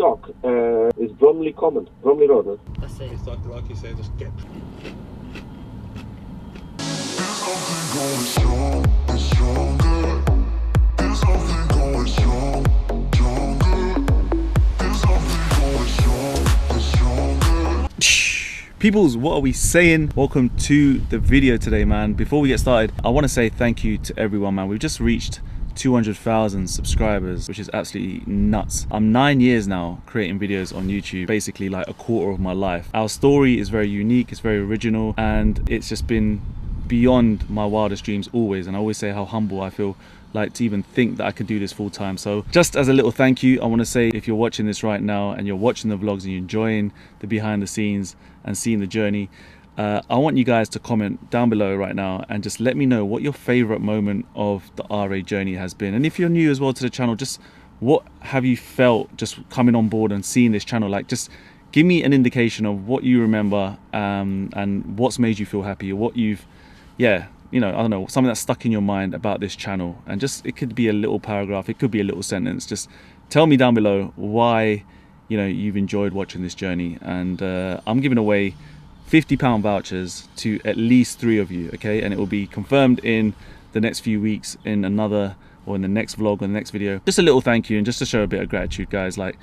stock is Bromley Common, Bromley Road. Man. That's it. It's like you say, just get. Peoples, what are we saying? Welcome to the video today, man. Before we get started, I want to say thank you to everyone, man. We've just reached 200,000 subscribers, which is absolutely nuts. I'm 9 years now creating videos on YouTube, basically like a quarter of my life. Our story is very unique, it's very original, and it's just been beyond my wildest dreams always. And I always say how humble I feel like to even think that I could do this full time. So just as a little thank you, I want to say if you're watching this right now and you're watching the vlogs and you're enjoying the behind the scenes and seeing the journey, I want you guys to comment down below right now and just let me know what your favorite moment of the RA journey has been. And if you're new as well to the channel, just what have you felt just coming on board and seeing this channel? Like, just give me an indication of what you remember and what's made you feel happy, or what you've, you know, I don't know, something that's stuck in your mind about this channel. And just, it could be a little paragraph, it could be a little sentence. Just tell me down below why, you know, you've enjoyed watching this journey. And I'm giving away £50 vouchers to at least 3 of you, okay? And it will be confirmed in the next few weeks in another, or in the next vlog or the next video. Just a little thank you and just to show a bit of gratitude, guys. Like,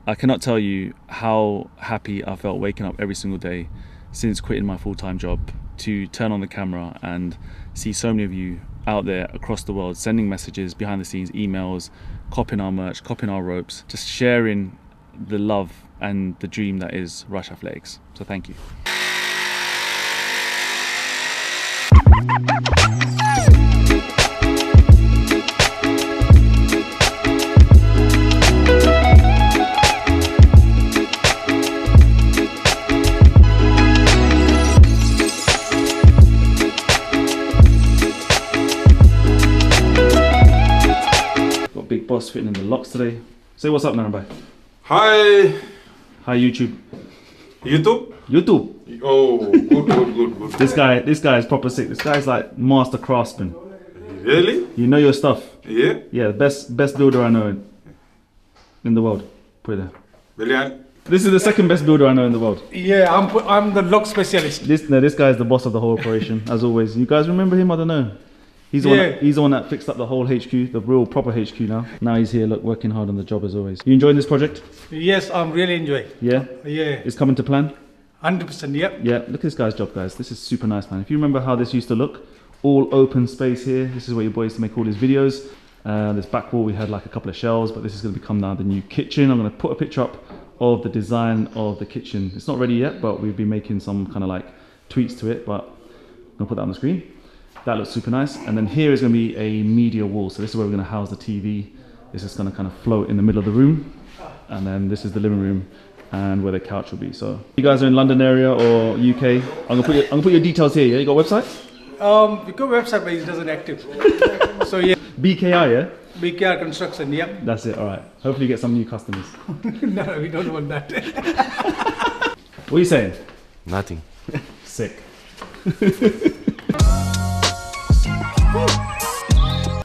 I cannot tell you how happy I felt waking up every single day since quitting my full-time job to turn on the camera and see so many of you out there across the world sending messages, behind the scenes, emails, copying our merch, copying our ropes, just sharing the love and the dream that is Rush Athletics. So thank you. Got Big Boss fitting in the locks today. Say what's up, Narambai. Hi. Hi, YouTube. YouTube? YouTube. Oh, good. This guy is proper sick. This guy's like master craftsman. Really? You know your stuff. Yeah? Yeah, best builder I know in the world. Put it there. Brilliant. This is the second best builder I know in the world. Yeah, I'm the lock specialist. This guy is the boss of the whole operation, as always. You guys remember him? I don't know. He's the one that fixed up the whole HQ, the real proper HQ now. Now he's here, look, working hard on the job as always. You enjoying this project? Yes, I'm really enjoying. Yeah? Yeah. It's coming to plan? 100%, yep. Yeah, look at this guy's job, guys. This is super nice, man. If you remember how this used to look, all open space here. This is where your boy used to make all his videos. This back wall, we had like a couple of shelves, but this is going to become now the new kitchen. I'm going to put a picture up of the design of the kitchen. It's not ready yet, but we've been making some kind of like tweaks to it, but I'm going to put that on the screen. That looks super nice. And then here is going to be a media wall. So this is where we're going to house the TV. This is going to kind of float in the middle of the room. And then this is the living room and where the couch will be. So you guys are in London area or UK, I'm gonna put your details here. Yeah, you got a website? We got a website, but it doesn't active. So yeah. BKI, yeah? BKR Construction, yep. That's it, all right. Hopefully you get some new customers. No, we don't want that. What are you saying? Nothing. Sick.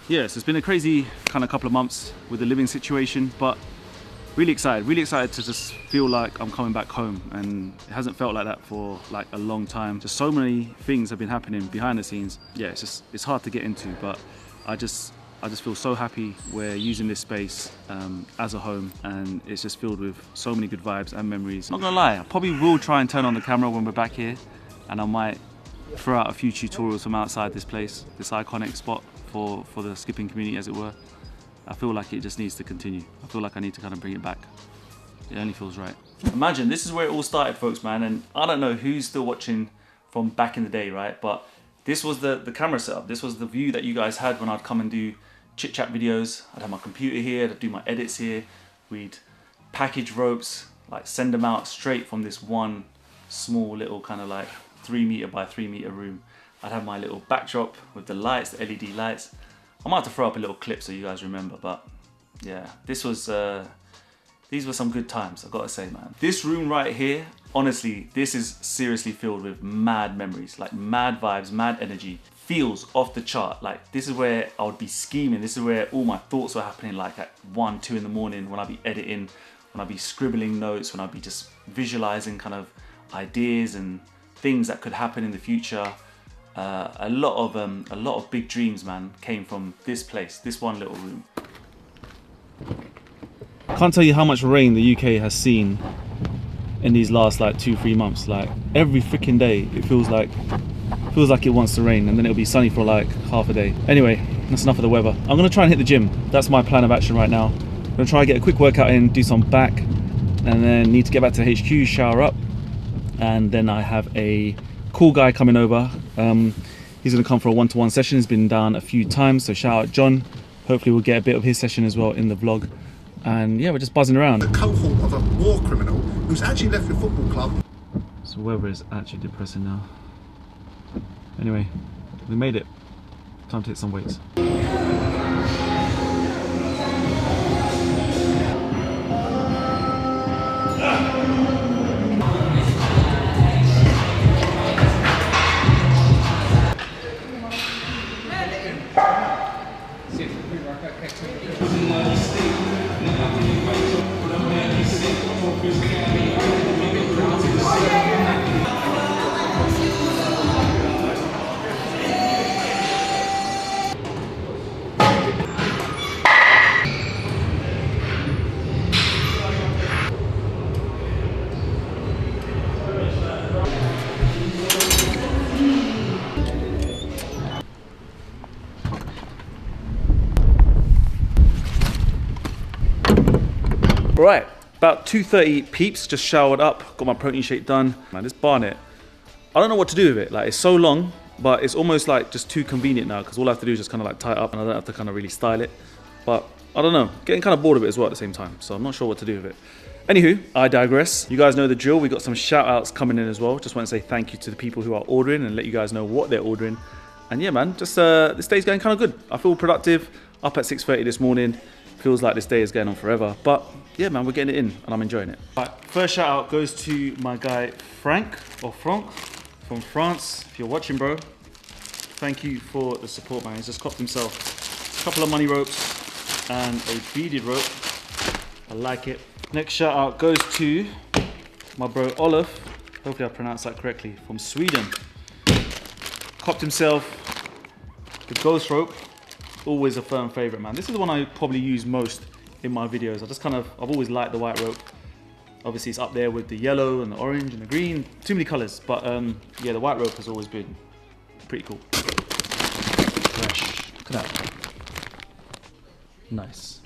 Yes, it's been a crazy kind of couple of months with the living situation, but really excited to just feel like I'm coming back home, and it hasn't felt like that for like a long time. Just so many things have been happening behind the scenes. Yeah, it's hard to get into, but I just feel so happy we're using this space as a home, and it's just filled with so many good vibes and memories. Not gonna lie, I probably will try and turn on the camera when we're back here, and I might throw out a few tutorials from outside this place, this iconic spot for the skipping community, as it were. I feel like it just needs to continue. I feel like I need to kind of bring it back. It only feels right. Imagine, this is where it all started, folks, man, and I don't know who's still watching from back in the day, right? But this was the camera setup. This was the view that you guys had when I'd come and do chit-chat videos. I'd have my computer here, I'd do my edits here. We'd package ropes, like send them out straight from this one small little kind of like 3 meter by 3 meter room. I'd have my little backdrop with the lights, the LED lights. I might have to throw up a little clip so you guys remember, but yeah, this was, these were some good times, I've got to say, man. This room right here, honestly, this is seriously filled with mad memories, like mad vibes, mad energy. Feels off the chart. Like, this is where I would be scheming. This is where all my thoughts were happening, like at 1, 2 in the morning when I'd be editing when I'd be scribbling notes, when I'd be just visualizing kind of ideas and things that could happen in the future. A lot of big dreams, man, came from this place, this one little room. Can't tell you how much rain the UK has seen in these last like 2-3 months. Like every freaking day it feels like it wants to rain, and then it'll be sunny for like half a day. Anyway, that's enough of the weather. I'm gonna try and hit the gym. That's my plan of action right now. I'm gonna try and get a quick workout in, do some back, and then need to get back to HQ, shower up, and then I have a cool guy coming over. He's gonna come for a one-to-one session. He's been down a few times, so shout out John. Hopefully we'll get a bit of his session as well in the vlog. And yeah, we're just buzzing around. A cohort of a war criminal who's actually left the football club. So weather is actually depressing now. Anyway, we made it. Time to hit some weights. Right, about 2:30 peeps, just showered up, got my protein shake done. Man, this barnet, I don't know what to do with it. Like, it's so long, but it's almost like just too convenient now, because all I have to do is just kind of like tie it up and I don't have to kind of really style it. But I don't know, getting kind of bored of it as well at the same time, so I'm not sure what to do with it. Anywho, I digress. You guys know the drill. We got some shout outs coming in as well. Just want to say thank you to the people who are ordering and let you guys know what they're ordering. And yeah, man, just this day's going kind of good. I feel productive, up at 6:30 this morning. Feels like this day is going on forever, but yeah, man, we're getting it in and I'm enjoying it. Right, first shout out goes to my guy Frank from France. If you're watching, bro, thank you for the support, man. He's just copped himself a couple of money ropes and a beaded rope. I like it. Next shout out goes to my bro Olive, hopefully I pronounced that correctly, from Sweden. Copped himself the ghost rope. Always a firm favorite, man. This is the one I probably use most in my videos. I've always liked the white rope. Obviously it's up there with the yellow and the orange and the green. Too many colors, but yeah, the white rope has always been pretty cool. Fresh. Look at that. Nice.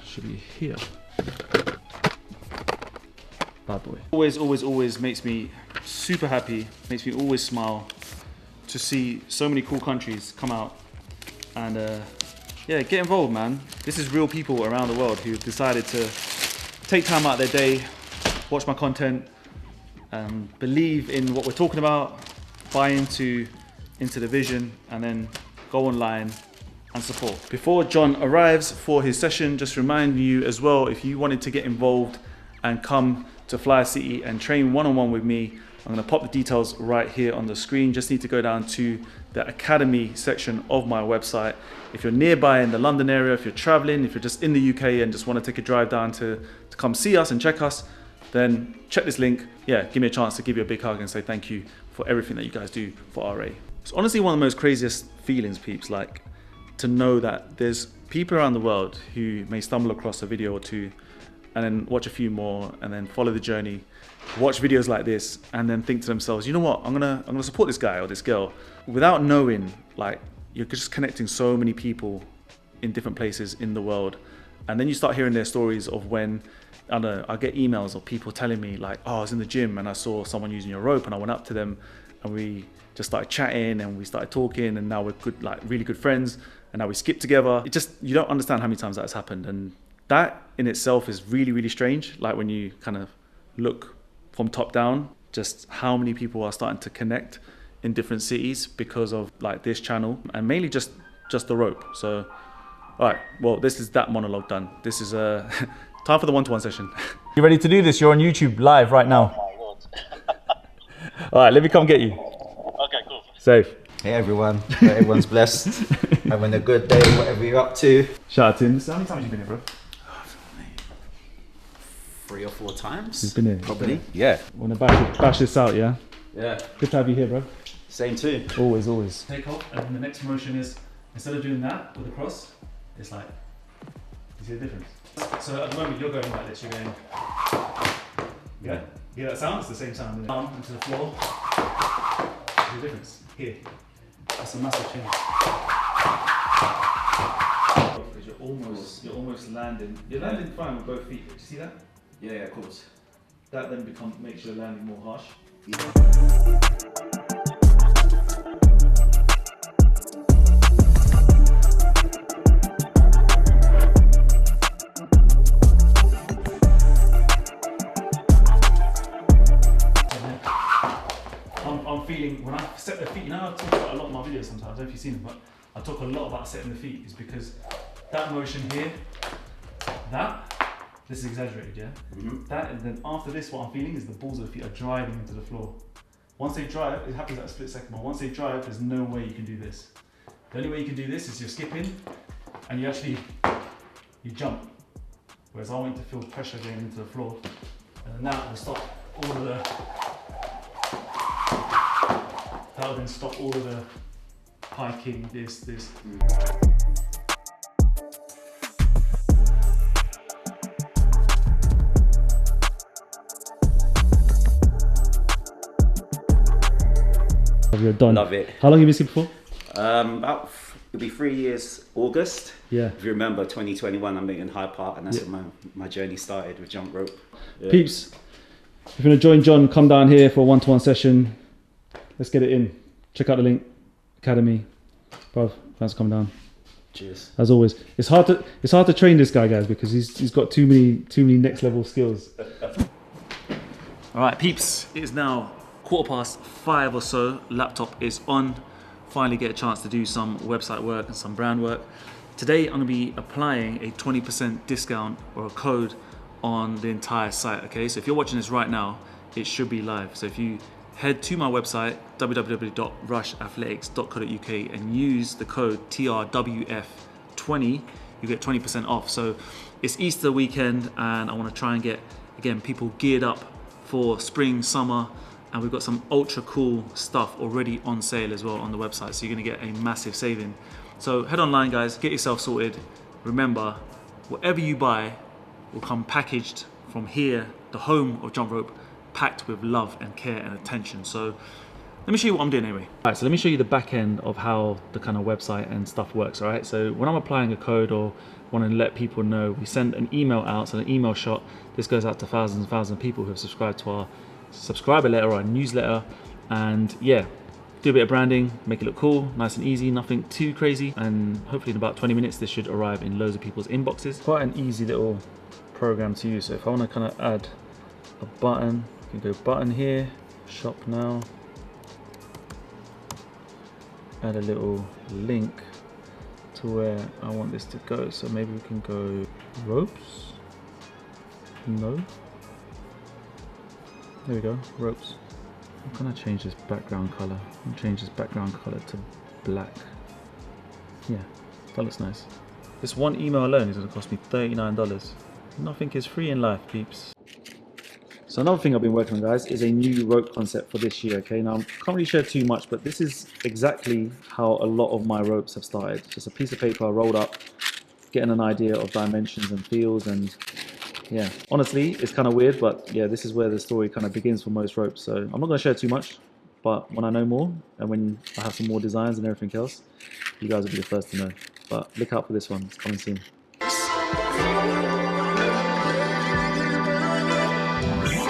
Should be here. Bad boy. Always makes me super happy. Makes me always smile to see so many cool countries come out and yeah, get involved, man. This is real people around the world who've decided to take time out of their day, watch my content, believe in what we're talking about, buy into the vision, and then go online and support. Before John arrives for his session, just remind you as well, if you wanted to get involved and come to Flyer City and train one-on-one with me, I'm gonna pop the details right here on the screen. Just need to go down to the Academy section of my website. If you're nearby in the London area, if you're traveling, if you're just in the UK and just wanna take a drive down to come see us and check us, then check this link. Yeah, give me a chance to give you a big hug and say thank you for everything that you guys do for RA. It's honestly one of the most craziest feelings, peeps, like to know that there's people around the world who may stumble across a video or two and then watch a few more and then follow the journey, watch videos like this and then think to themselves, you know what, I'm gonna support this guy or this girl, without knowing, like, you're just connecting so many people in different places in the world. And then you start hearing their stories of when, I don't know, I get emails of people telling me like, oh, I was in the gym and I saw someone using your rope and I went up to them and we just started chatting and we started talking and now we're good, like really good friends, and now we skip together. It just, you don't understand how many times that has happened. And that in itself is really, really strange. Like when you kind of look from top down, just how many people are starting to connect in different cities because of like this channel, and mainly just the rope. So, all right, well, this is that monologue done. This is time for the one-to-one session. You ready to do this? You're on YouTube live right now. Oh my Lord. All right, let me come get you. Okay, cool. Safe. Hey everyone, hope everyone's blessed, having a good day, whatever you're up to. Shout out to him. How many times have you been here, bro? 3 or 4 times. You've been here? Probably. Yeah. Want to bash this out, yeah? Yeah. Good to have you here, bro. Same too. Always, always. Take off, and then the next motion is, instead of doing that with the cross, it's like, you see the difference? So at the moment you're going like this, you're going, yeah? Yeah, that sound? It's the same sound, isn't it? Down into the floor. See the difference? Here. That's a massive change. Because you're almost landing. You're landing fine with both feet. Do you see that? Yeah, of course. That then makes your landing more harsh. I'm feeling, when I set the feet, you know I talk about a lot in my videos sometimes, I don't know if you've seen them, but I talk a lot about setting the feet, is because that motion here, this is exaggerated, yeah? That, and then after this, what I'm feeling is the balls of the feet are driving into the floor. Once they drive, it happens at a split second, but once they drive, there's no way you can do this. The only way you can do this is you're skipping, and you jump. Whereas I want you to feel pressure going into the floor, and then that will stop all of the, that will then stop all of the hiking, this. You're done. Love it. How long have you been skipping for? About it'll be 3 years August. Yeah. If you remember 2021, I'm in Hyde Park, and that's when my journey started with jump rope. Yeah. Peeps, if you want to join John, come down here for a one-to-one session. Let's get it in. Check out the link. Academy. Bruv, thanks for coming down. Cheers. As always, it's hard to train this guy, guys, because he's got too many next level skills. All right, peeps, it is now 5:15 or so. Laptop is on. Finally get a chance to do some website work and some brand work. Today I'm going to be applying a 20% discount or a code on the entire site. Okay, so if you're watching this right now, it should be live. So if you head to my website www.rushathletics.co.uk and use the code TRWF20, you get 20% off. So it's Easter weekend, and I want to try and get, again, people geared up for spring, summer, and we've got some ultra cool stuff already on sale as well on the website, so you're going to get a massive saving. So head online, guys, get yourself sorted. Remember, whatever you buy will come packaged from here, the home of jump rope, packed with love and care and attention. So let me show you what I'm doing anyway. All right, so let me show you the back end of how the kind of website and stuff works. All right, so when I'm applying a code or want to let people know, we send an email out, so an email shot. This goes out to thousands and thousands of people who have subscribed to our subscriber letter or our newsletter, and yeah, do a bit of branding, make it look cool, nice and easy, nothing too crazy, and hopefully in about 20 minutes this should arrive in loads of people's inboxes. Quite an easy little program to use. So if I want to kind of add a button, you can go button here, shop now, add a little link to where I want this to go. So maybe we can go ropes, no, there we go, ropes. I'm gonna change this background color. I'm gonna change this background color to black. Yeah, that looks nice. This one email alone is gonna cost me $39. Nothing is free in life, peeps. So another thing I've been working on, guys, is a new rope concept for this year, okay? Now, I can't really share too much, but this is exactly how a lot of my ropes have started. Just a piece of paper rolled up, getting an idea of dimensions and feels, and yeah, honestly, it's kind of weird, but yeah, this is where the story kind of begins for most ropes. So I'm not going to share too much, but when I know more and when I have some more designs and everything else, you guys will be the first to know. But look out for this one, it's coming soon.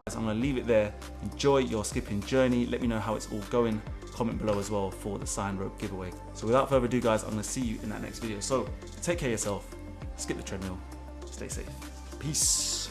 I'm going to leave it there. Enjoy your skipping journey. Let me know how it's all going. Comment below as well for the signed rope giveaway. So without further ado, guys, I'm going to see you in that next video. So take care of yourself, skip the treadmill, stay safe. Peace.